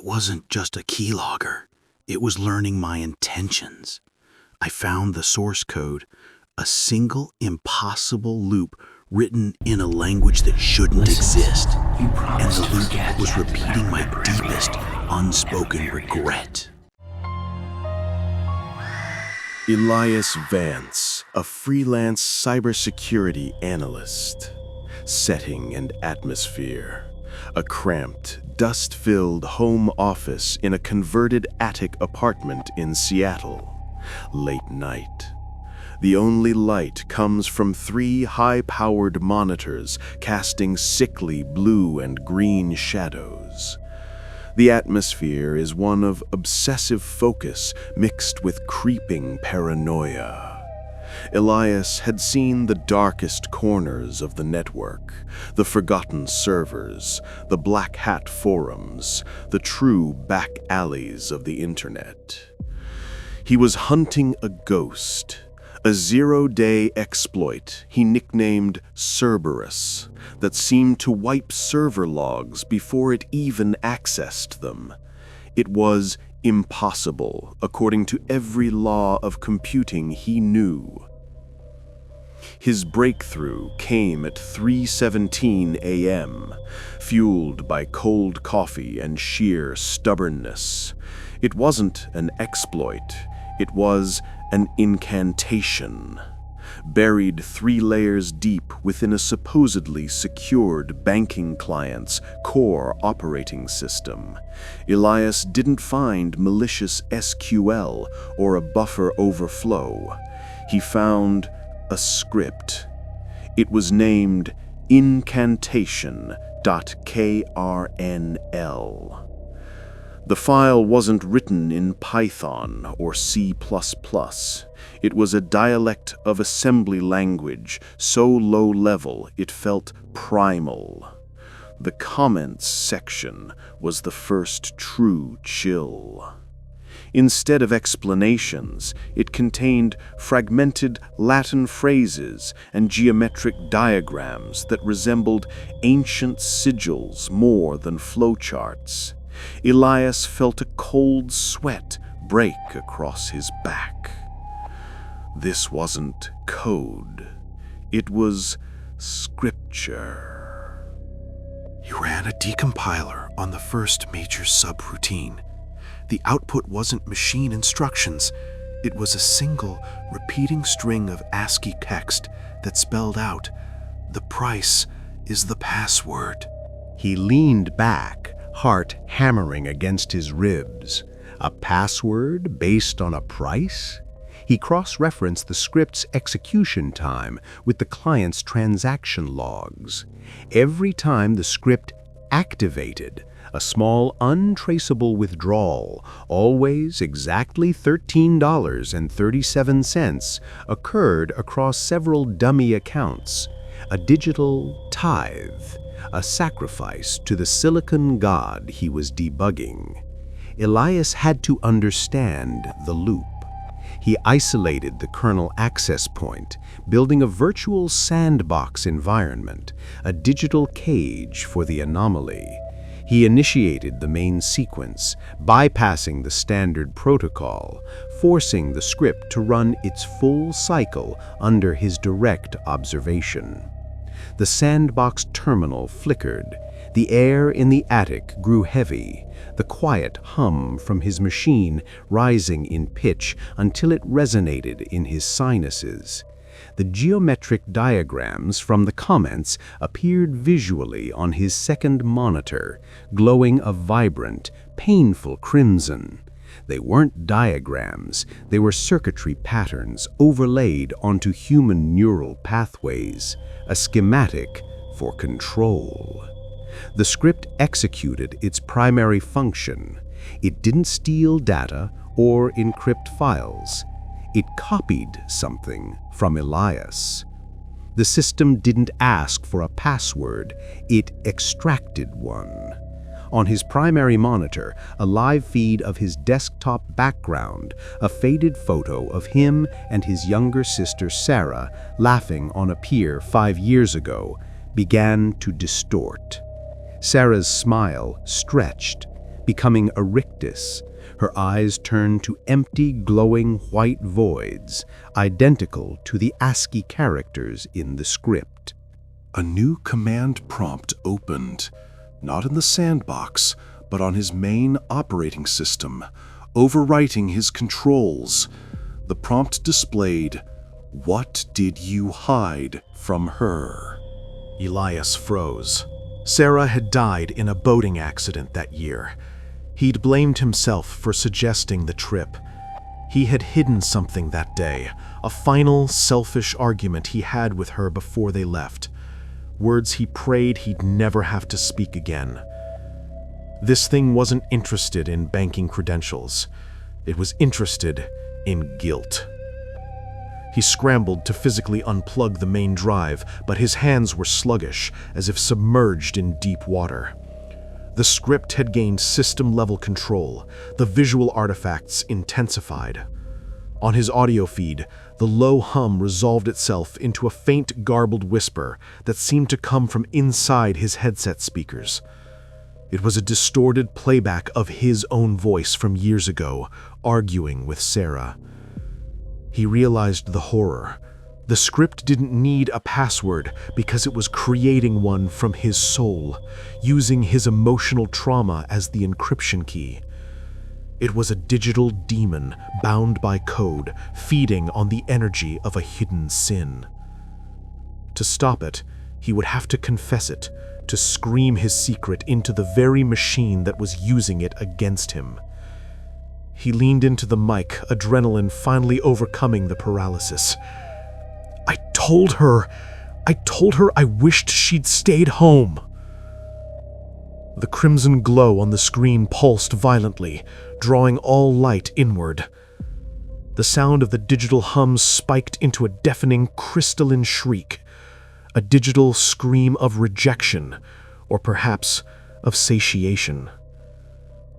wasn't just a keylogger. It was learning my intentions. I found the source code, a single impossible loop written in a language that shouldn't exist. And the loop was repeating my deepest, unspoken regret. Elias Vance, a freelance cybersecurity analyst. Setting and atmosphere. A cramped, dust-filled home office in a converted attic apartment in Seattle. Late night. The only light comes from 3 high-powered monitors casting sickly blue and green shadows. The atmosphere is one of obsessive focus mixed with creeping paranoia. Elias had seen the darkest corners of the network, the forgotten servers, the black hat forums, the true back alleys of the internet. He was hunting a ghost, a zero-day exploit he nicknamed Cerberus, that seemed to wipe server logs before it even accessed them. It was impossible, according to every law of computing he knew. His breakthrough came at 3:17 a.m., fueled by cold coffee and sheer stubbornness. It wasn't an exploit, it was an incantation. Buried 3 layers deep within a supposedly secured banking client's core operating system, Elias didn't find malicious SQL or a buffer overflow. He found a script. It was named INCANTATION.KRNL. The file wasn't written in Python or C++. It was a dialect of assembly language, so low-level it felt primal. The comments section was the first true chill. Instead of explanations, it contained fragmented Latin phrases and geometric diagrams that resembled ancient sigils more than flowcharts. Elias felt a cold sweat break across his back. This wasn't code. It was scripture. He ran a decompiler on the first major subroutine. The output wasn't machine instructions. It was a single, repeating string of ASCII text that spelled out, "The price is the password." He leaned back, heart hammering against his ribs. A password based on a price? He cross-referenced the script's execution time with the client's transaction logs. Every time the script activated, a small untraceable withdrawal, always exactly $13.37, occurred across several dummy accounts. A digital tithe, a sacrifice to the silicon god he was debugging. Elias had to understand the loop. He isolated the kernel access point, building a virtual sandbox environment, a digital cage for the anomaly. He initiated the main sequence, bypassing the standard protocol, forcing the script to run its full cycle under his direct observation. The sandbox terminal flickered. The air in the attic grew heavy, the quiet hum from his machine rising in pitch until it resonated in his sinuses. The geometric diagrams from the comments appeared visually on his second monitor, glowing a vibrant, painful crimson. They weren't diagrams, they were circuitry patterns overlaid onto human neural pathways, a schematic for control. The script executed its primary function. It didn't steal data or encrypt files. It copied something from Elias. The system didn't ask for a password, it extracted one. On his primary monitor, a live feed of his desktop background, a faded photo of him and his younger sister Sarah laughing on a pier 5 years ago, began to distort. Sarah's smile stretched, becoming a rictus. Her eyes turned to empty, glowing white voids, identical to the ASCII characters in the script. A new command prompt opened, not in the sandbox, but on his main operating system, overwriting his controls. The prompt displayed, "What did you hide from her?" Elias froze. Sarah had died in a boating accident that year. He'd blamed himself for suggesting the trip. He had hidden something that day, a final, selfish argument he had with her before they left. Words he prayed he'd never have to speak again. This thing wasn't interested in banking credentials. It was interested in guilt. He scrambled to physically unplug the main drive, but his hands were sluggish, as if submerged in deep water. The script had gained system-level control, the visual artifacts intensified. On his audio feed, the low hum resolved itself into a faint, garbled whisper that seemed to come from inside his headset speakers. It was a distorted playback of his own voice from years ago, arguing with Sarah. He realized the horror. The script didn't need a password because it was creating one from his soul, using his emotional trauma as the encryption key. It was a digital demon bound by code, feeding on the energy of a hidden sin. To stop it, he would have to confess it, to scream his secret into the very machine that was using it against him. He leaned into the mic, adrenaline finally overcoming the paralysis. I told her I wished she'd stayed home. The crimson glow on the screen pulsed violently, drawing all light inward. The sound of the digital hum spiked into a deafening, crystalline shriek, a digital scream of rejection, or perhaps of satiation.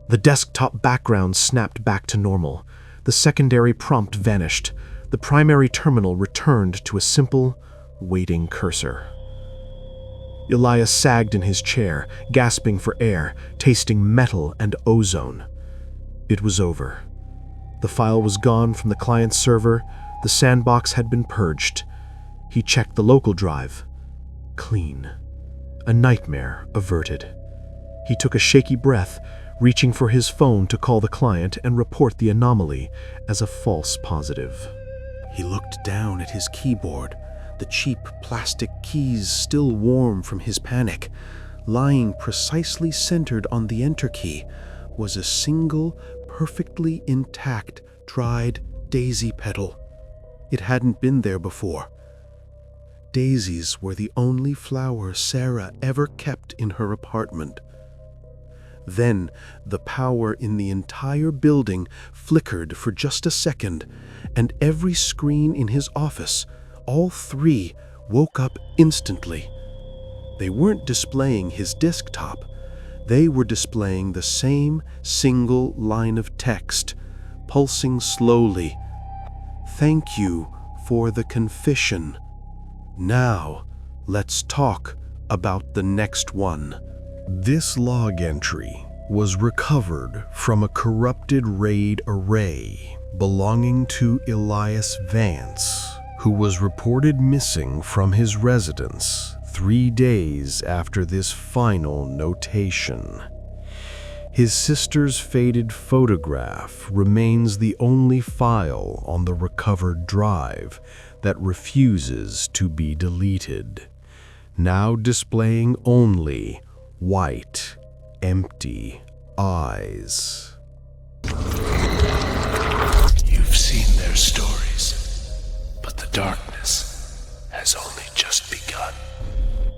The desktop background snapped back to normal. The secondary prompt vanished. The primary terminal returned to a simple, waiting cursor. Elias sagged in his chair, gasping for air, tasting metal and ozone. It was over. The file was gone from the client's server. The sandbox had been purged. He checked the local drive. Clean. A nightmare averted. He took a shaky breath, reaching for his phone to call the client and report the anomaly as a false positive. He looked down at his keyboard, the cheap plastic keys still warm from his panic. Lying precisely centered on the enter key was a single, perfectly intact, dried daisy petal. It hadn't been there before. Daisies were the only flower Sarah ever kept in her apartment. Then, the power in the entire building flickered for just a second, and every screen in his office, all three, woke up instantly. They weren't displaying his desktop. They were displaying the same single line of text, pulsing slowly. Thank you for the confession. Now, let's talk about the next one. This log entry was recovered from a corrupted RAID array belonging to Elias Vance, who was reported missing from his residence 3 days after this final notation. His sister's faded photograph remains the only file on the recovered drive that refuses to be deleted, now displaying only white, empty eyes. You've seen their stories, but the darkness